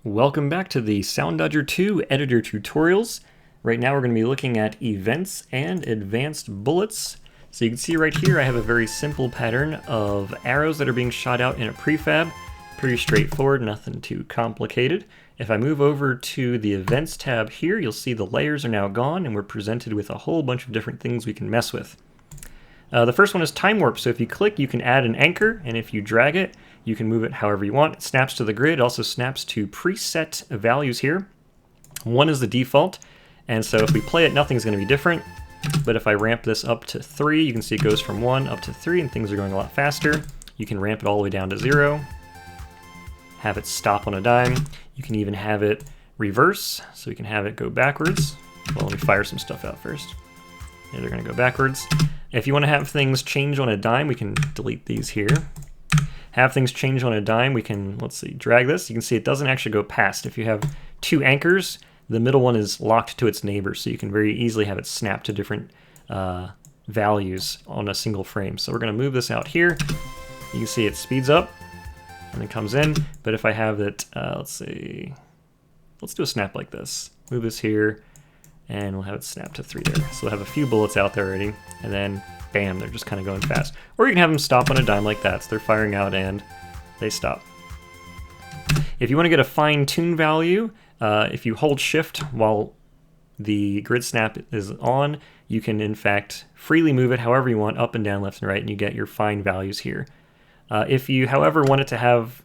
Welcome back to the Soundodger 2 editor tutorials. Right now we're going to be looking at events and advanced bullets. So you can see right here I have a very simple pattern of arrows that are being shot out in a prefab. Pretty straightforward, nothing too complicated. If I move over to the events tab here, you'll see the layers are now gone and we're presented with a whole bunch of different things we can mess with. The first one is time warp, so if you click you can add an anchor, and if you drag it you can move it however you want. It snaps to the grid, also snaps to preset values here. 1 is the default, and so if we play it nothing's going to be different, but if I ramp this up to 3 you can see it goes from 1 up to 3 and things are going a lot faster. You can ramp it all the way down to 0, have it stop on a dime. You can even have it reverse, so we can have it go backwards. Well, let me fire some stuff out first. Yeah, they're going to go backwards. If you want to have things change on a dime, we can delete these here. Have things change on a dime, we can, let's see, drag this. You can see it doesn't actually go past. If you have 2 anchors, the middle one is locked to its neighbor, so you can very easily have it snap to different values on a single frame. So we're going to move this out here. You can see it speeds up and then comes in, but if I have it, let's see, let's do a snap like this. Move this here, and we'll have it snap to 3 there. So we'll have a few bullets out there already, and then bam, they're just kind of going fast. Or you can have them stop on a dime like that, so they're firing out and they stop. If you want to get a fine tune value, if you hold shift while the grid snap is on, you can in fact freely move it however you want, up and down, left and right, and you get your fine values here. If you, however, want it to have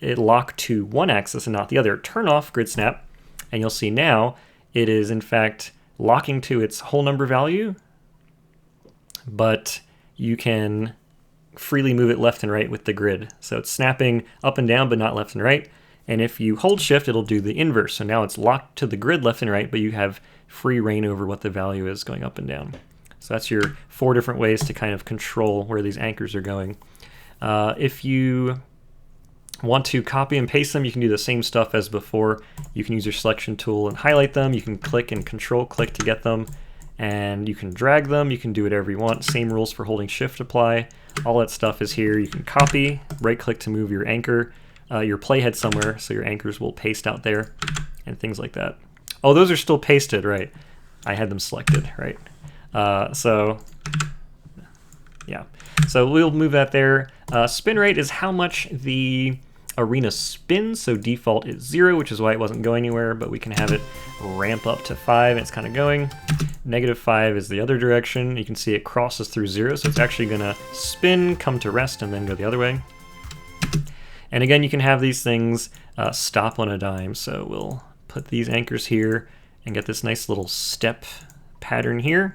it lock to one axis and not the other, turn off grid snap, and you'll see now it is in fact locking to its whole number value, but you can freely move it left and right with the grid. So it's snapping up and down but not left and right. And if you hold shift it'll do the inverse. So now it's locked to the grid left and right, but you have free reign over what the value is going up and down. So that's your 4 different ways to kind of control where these anchors are going. If you want to copy and paste them, you can do the same stuff as before. You can use your selection tool and highlight them. You can click and control click to get them, and you can drag them. You can do whatever you want. Same rules for holding shift apply. All that stuff is here. You can copy, right click to move your anchor, your playhead somewhere, so your anchors will paste out there and things like that. Oh, those are still pasted, right? I had them selected, right? So yeah, so we'll move that there. Spin rate is how much the arena spins, so default is 0, which is why it wasn't going anywhere, but we can have it ramp up to 5 and it's kind of going. -5 is the other direction. You can see it crosses through 0, so it's actually going to spin, come to rest, and then go the other way. And again, you can have these things stop on a dime, so we'll put these anchors here and get this nice little step pattern here.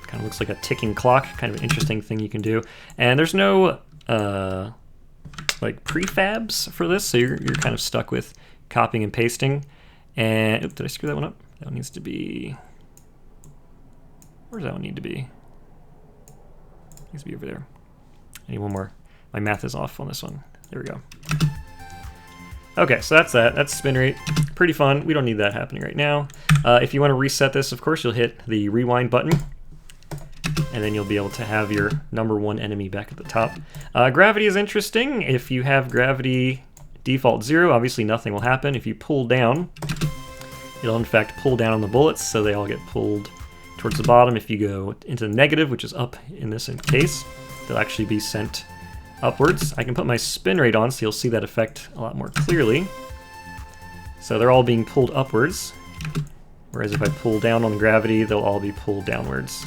Kind of looks like a ticking clock, kind of an interesting thing you can do. And there's no like prefabs for this, so you're kind of stuck with copying and pasting. And oops, did I screw that one up? That one needs to be, where does that one need to be? It needs to be over there. I need one more. My math is off on this one. There we go. Okay, so that's that. That's spin rate. Pretty fun. We don't need that happening right now. If you want to reset this, of course, you'll hit the rewind button, and then you'll be able to have your #1 enemy back at the top. Gravity is interesting. If you have gravity default 0, obviously nothing will happen. If you pull down, it'll in fact pull down on the bullets, so they all get pulled towards the bottom. If you go into the negative, which is up in this case, they'll actually be sent upwards. I can put my spin rate on so you'll see that effect a lot more clearly. So they're all being pulled upwards, whereas if I pull down on the gravity, they'll all be pulled downwards.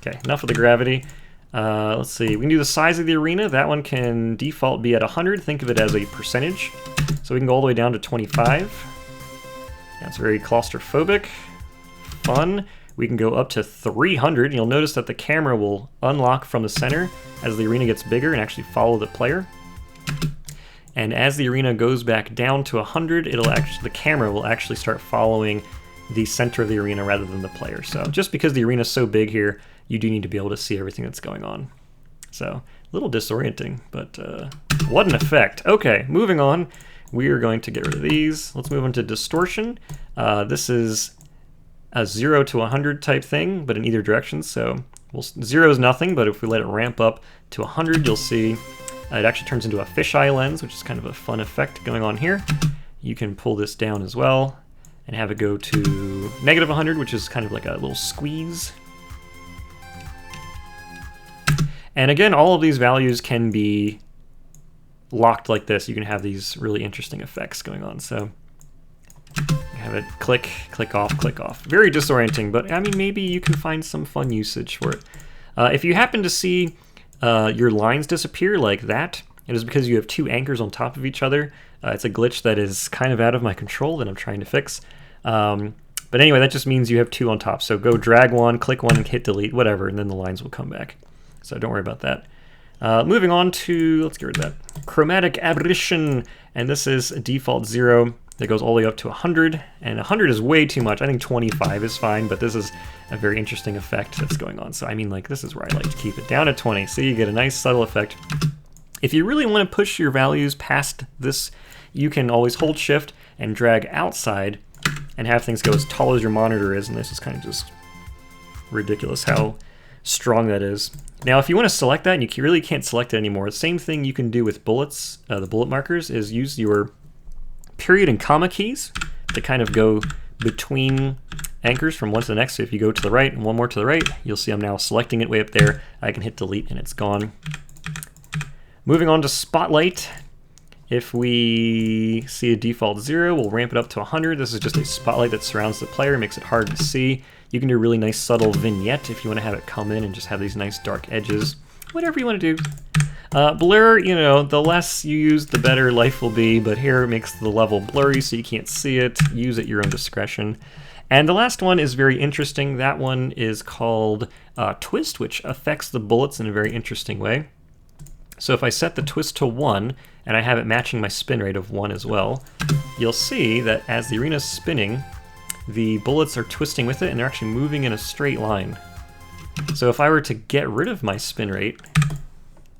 Okay, enough of the gravity. Let's see, we can do the size of the arena. That one can default be at 100. Think of it as a percentage. So we can go all the way down to 25. That's very claustrophobic. Fun. We can go up to 300. You'll notice that the camera will unlock from the center as the arena gets bigger and actually follow the player. And as the arena goes back down to 100, the camera will actually start following the center of the arena rather than the player. So just because the arena is so big here, you do need to be able to see everything that's going on. So a little disorienting, but what an effect. Okay, moving on. We are going to get rid of these. Let's move on to distortion. This is a 0 to 100 type thing, but in either direction. So Well, 0 is nothing, but if we let it ramp up to 100, you'll see it actually turns into a fisheye lens, which is kind of a fun effect going on here. You can pull this down as well and have it go to negative 100, which is kind of like a little squeeze. And again, all of these values can be locked like this. You can have these really interesting effects going on. So have it click, click off, click off. Very disorienting, but I mean, maybe you can find some fun usage for it. If you happen to see your lines disappear like that, it is because you have two anchors on top of each other. It's a glitch that is kind of out of my control that I'm trying to fix. But anyway, that just means you have two on top. So go drag one, click one, and hit delete, whatever, and then the lines will come back. So don't worry about that. Moving on to, let's get rid of that, chromatic aberration. And this is a default 0 that goes all the way up to 100. And 100 is way too much. I think 25 is fine, but this is a very interesting effect that's going on. So I mean, like, this is where I like to keep it down at 20. So you get a nice subtle effect. If you really want to push your values past this, you can always hold shift and drag outside and have things go as tall as your monitor is. And this is kind of just ridiculous how strong that is. Now, if you want to select that and you really can't select it anymore, the same thing you can do with bullets, the bullet markers, is use your period and comma keys to kind of go between anchors from one to the next. So if you go to the right and one more to the right, you'll see I'm now selecting it way up there. I can hit delete and it's gone. Moving on to spotlight. If we see a default 0, we'll ramp it up to 100. This is just a spotlight that surrounds the player, makes it hard to see. You can do a really nice subtle vignette if you want to have it come in and just have these nice dark edges. Whatever you want to do. Blur, you know, the less you use, the better life will be, but here it makes the level blurry so you can't see it. Use at your own discretion. And the last one is very interesting. That one is called twist, which affects the bullets in a very interesting way. So if I set the twist to 1, and I have it matching my spin rate of 1 as well, you'll see that as the arena's spinning, the bullets are twisting with it, and they're actually moving in a straight line. So if I were to get rid of my spin rate,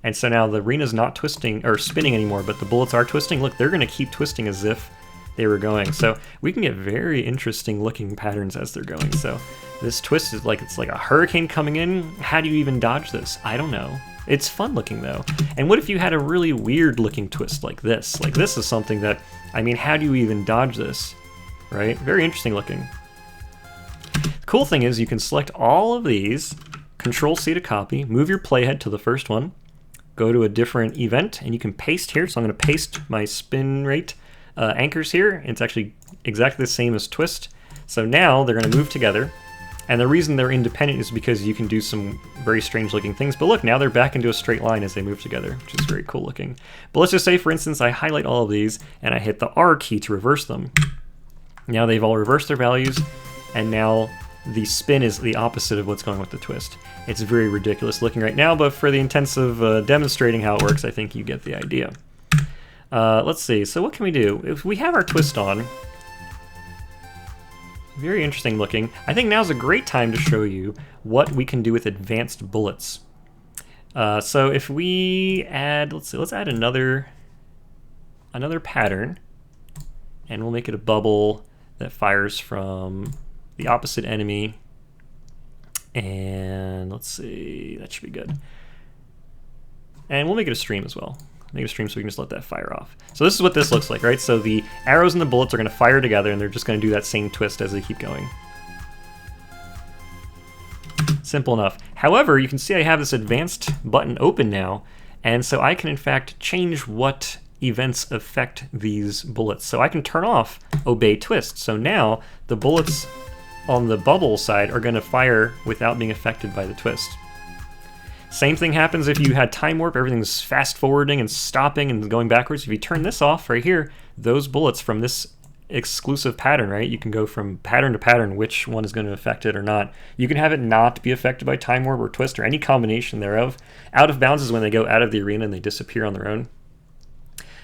and so now the arena's not twisting or spinning anymore, but the bullets are twisting, look, they're going to keep twisting as if they were going. So we can get very interesting looking patterns as they're going. So this twist is like, it's like a hurricane coming in. How do you even dodge this? I don't know. It's fun looking though. And what if you had a really weird looking twist like this? Like this is something that, I mean, how do you even dodge this? Right? Very interesting looking. The cool thing is you can select all of these, Control-C to copy, move your playhead to the first one, go to a different event, and you can paste here. So I'm going to paste my spin rate anchors here. It's actually exactly the same as twist. So now they're going to move together. And the reason they're independent is because you can do some very strange looking things. But look, now they're back into a straight line as they move together, which is very cool looking. But let's just say, for instance, I highlight all of these and I hit the R key to reverse them. Now they've all reversed their values, and now the spin is the opposite of what's going with the twist. It's very ridiculous looking right now, but for the intents of demonstrating how it works, I think you get the idea. Let's see, so what can we do? If we have our twist on, very interesting looking. I think now's a great time to show you what we can do with advanced bullets. So if we add, let's add another pattern, and we'll make it a bubble that fires from the opposite enemy. And let's see, that should be good. And we'll make it a stream as well. Make it a stream so we can just let that fire off. So this is what this looks like, right? So the arrows and the bullets are going to fire together, and they're just going to do that same twist as they keep going. Simple enough. However, you can see I have this advanced button open now, and so I can in fact change what events affect these bullets. So I can turn off obey twist. So now the bullets on the bubble side are going to fire without being affected by the twist. Same thing happens if you had time warp. Everything's fast forwarding and stopping and going backwards. If you turn this off right here, those bullets from this exclusive pattern, right? You can go from pattern to pattern, which one is going to affect it or not. You can have it not be affected by time warp or twist or any combination thereof. Out of bounds is when they go out of the arena and they disappear on their own.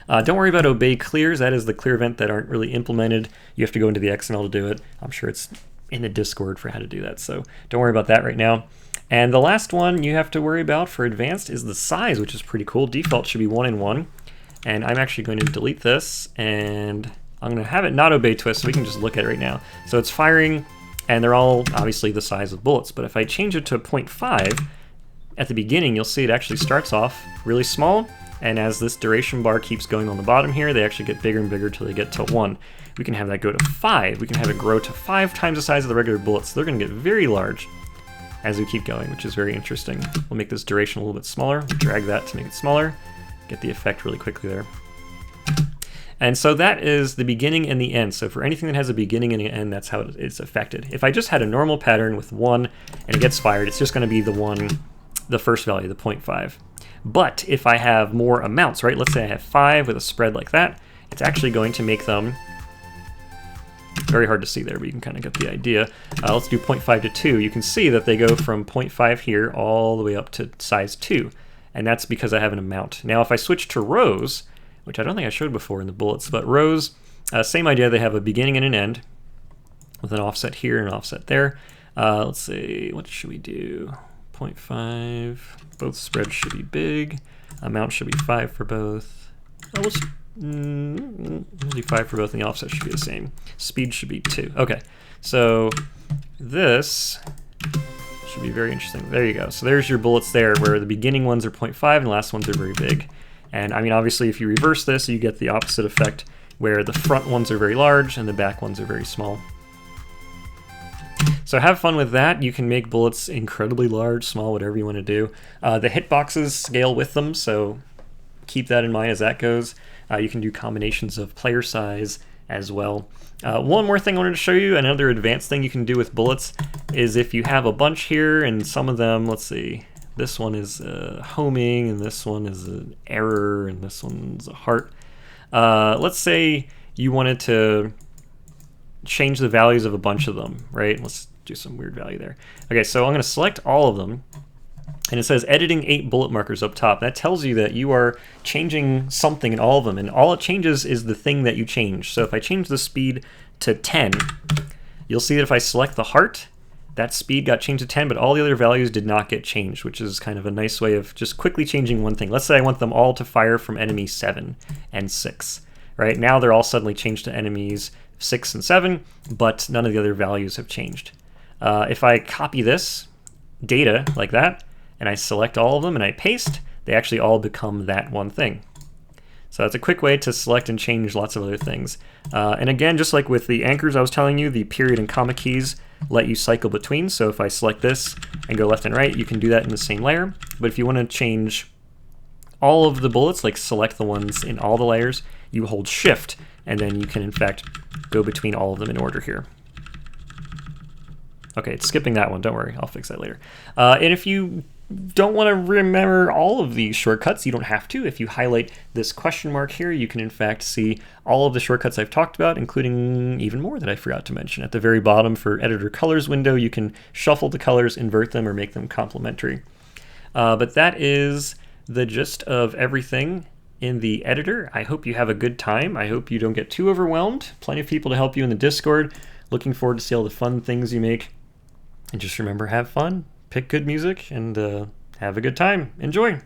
Don't worry about obey clears. That is the clear event that aren't really implemented. You have to go into the XML to do it. I'm sure it's in the Discord for how to do that, so don't worry about that right now. And the last one you have to worry about for advanced is the size, which is pretty cool. Default should be 1 in 1. And I'm actually going to delete this, and I'm going to have it not obey twist so we can just look at it right now. So it's firing and they're all obviously the size of bullets. But if I change it to 0.5, at the beginning you'll see it actually starts off really small, and as this duration bar keeps going on the bottom here, they actually get bigger and bigger till they get to 1. We can have that go to 5. We can have it grow to 5 times the size of the regular bullets. They're going to get very large as we keep going, which is very interesting. We'll make this duration a little bit smaller. We'll drag that to make it smaller. Get the effect really quickly there. And so that is the beginning and the end. So for anything that has a beginning and an end, that's how it's affected. If I just had a normal pattern with 1 and it gets fired, it's just going to be the first value, the 0.5. But if I have more amounts, right? Let's say I have 5 with a spread like that, it's actually going to make them very hard to see there, but you can kind of get the idea. Let's do 0.5 to 2. You can see that they go from 0.5 here all the way up to size 2. And that's because I have an amount. Now if I switch to rows, which I don't think I showed before in the bullets, but rows, same idea. They have a beginning and an end with an offset here and an offset there. Let's see, what should we do? 0.5. Both spreads should be big. Amount should be 5 for both. Oh, let's do 5 for both, and the offset should be the same. Speed should be 2. Okay, so this should be very interesting. There you go. So there's your bullets there, where the beginning ones are 0.5 and the last ones are very big. And I mean, obviously, if you reverse this, you get the opposite effect, where the front ones are very large and the back ones are very small. So have fun with that. You can make bullets incredibly large, small, whatever you want to do. The hitboxes scale with them, so keep that in mind as that goes. You can do combinations of player size as well. One more thing I wanted to show you, another advanced thing you can do with bullets, is if you have a bunch here and some of them, let's see, this one is homing, and this one is an error, and this one's a heart. Let's say you wanted to change the values of a bunch of them, right? Let's do some weird value there. Okay, so I'm going to select all of them, and it says editing 8 bullet markers up top. That tells you that you are changing something in all of them, and all it changes is the thing that you change. So if I change the speed to 10, you'll see that if I select the heart, that speed got changed to 10, but all the other values did not get changed, which is kind of a nice way of just quickly changing one thing. Let's say I want them all to fire from enemy 7 and 6. Right now they're all suddenly changed to enemies 6 and 7, but none of the other values have changed. If I copy this data like that, and I select all of them and I paste, they actually all become that one thing. So that's a quick way to select and change lots of other things. And again, just like with the anchors I was telling you, the period and comma keys let you cycle between. So if I select this and go left and right, you can do that in the same layer. But if you want to change all of the bullets, like select the ones in all the layers, you hold Shift, and then you can in fact go between all of them in order here. Okay, it's skipping that one, don't worry, I'll fix that later. And if you don't want to remember all of these shortcuts, you don't have to. If you highlight this question mark here, you can in fact see all of the shortcuts I've talked about, including even more that I forgot to mention. At the very bottom for editor colors window, you can shuffle the colors, invert them, or make them complementary. But that is the gist of everything in the editor. I hope you have a good time. I hope you don't get too overwhelmed. Plenty of people to help you in the Discord. Looking forward to see all the fun things you make. And just remember, have fun, pick good music, and have a good time. Enjoy!